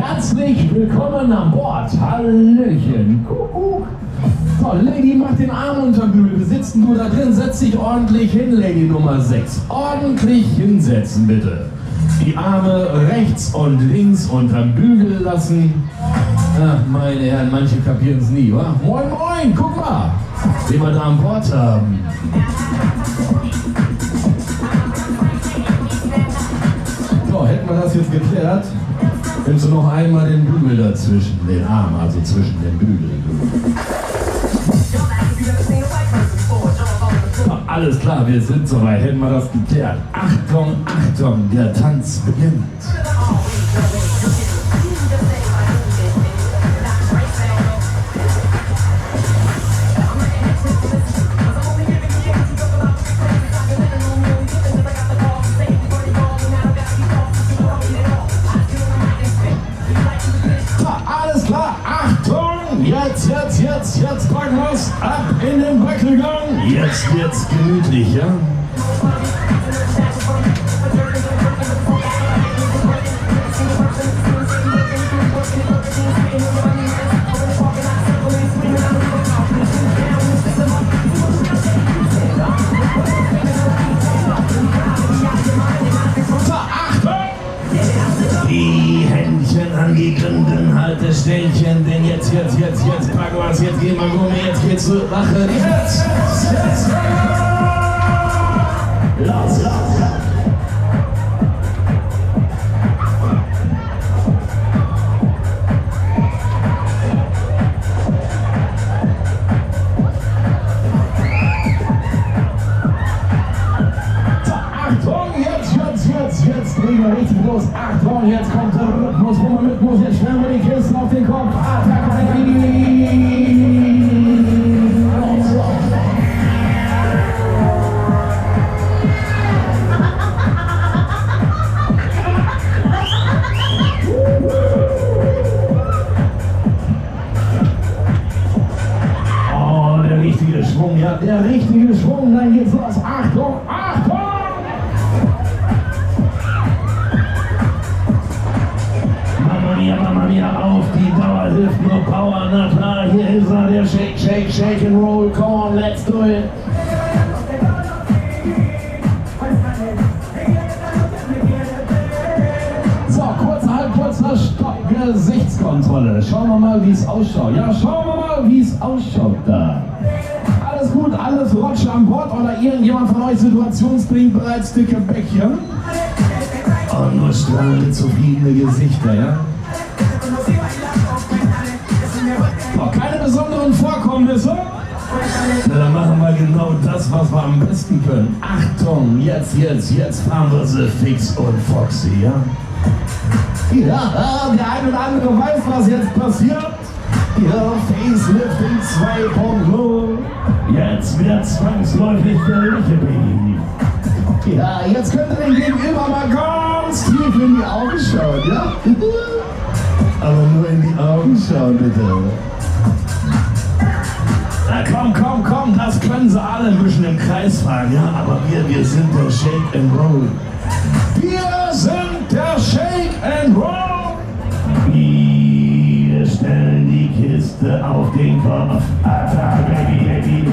Herzlich willkommen an Bord. Hallöchen. Kuckuck. So, Lady, mach den Arm unterm Bügel. Sitzen du da drin? Setz dich ordentlich hin, Lady Nummer 6. Ordentlich hinsetzen, bitte. Die Arme rechts und links unterm Bügel lassen. Ach, meine Herren, manche kapieren es nie, wa? Moin, moin, guck mal, wen wir da an Bord haben. So, hätten wir das jetzt geklärt, nimmst du noch einmal den Bügel dazwischen, den Arm, also zwischen den Bügeln. So, alles klar, wir sind soweit, hätten wir das geklärt. Achtung, Achtung, der Tanz beginnt. Jetzt packen wir's ab in den Wackelgang. Jetzt wird's gemütlich, ja? Die Händchen an die grünen Haltestellchen, denn jetzt packen wir's, jetzt gehen wir Gummi, jetzt geht's zur Wache, jetzt! Los! Jetzt legen wir richtig los. Achtung, jetzt kommt der Rhythmus, wo man mit muss. Jetzt stellen wir die Kisten auf den Kopf. Oh, der richtige Schwung, ja, der richtige Schwung. Dann geht's los. Achtung, Achtung! Mamma mia, auf die Dauer hilft nur Power, na klar, hier ist er, der Shake, Shake, Shake and Roll, come on, let's do it. So, kurzer Stopp, Gesichtskontrolle, schauen wir mal, wie es ausschaut. Ja, schauen wir mal, wie es ausschaut da. Alles gut, alles Rotsch an Bord oder irgendjemand von euch situationsbedingt bereits dicke Bäckchen? Und nur strahlende, zufriedene Gesichter, ja? Oh, keine besonderen Vorkommnisse? Na, dann machen wir genau das, was wir am besten können. Achtung, jetzt fahren wir sie fix und foxy, ja? Ja, der eine oder andere weiß, was jetzt passiert. Ja, Facelifting 2.0. Jetzt wird zwangsläufig der Liche Baby. Ja, jetzt könnt ihr den Gegenüber mal ganz tief in die Augen schauen, ja? Aber nur in die Augen schauen, bitte. Na komm, das können sie alle ein bisschen im Kreis fahren, ja? Aber wir sind der Shake and Roll. Wir sind der Shake and Roll. Wir stellen die Kiste auf den Kopf. Baby.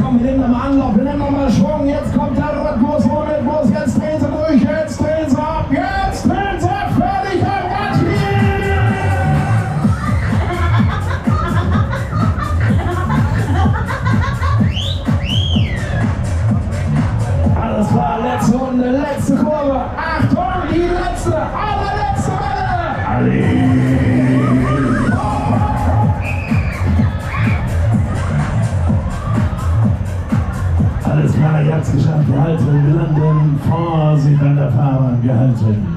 Komm, wir nehmen nochmal Anlauf, wir nehmen nochmal Schwung, jetzt kommt der Rhythmus, Rhythmus, jetzt drehen sie durch, jetzt drehen sie ab, fertig, ganz alles klar, letzte Runde, letzte Kurve, Achtung, die letzte, allerletzte Welle! Alle! Alles klar, ihr habt's geschafft, wir halten, wir landen, Vorsicht an der Fahrbahn, wir halten.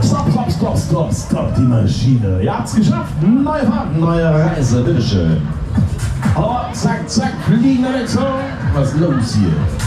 Stopp, die Maschine. Ihr habt's geschafft, neue Fahrt, neue Reise, bitteschön. Oh, zack, zack, fliegen alle Tor. Was ist los hier?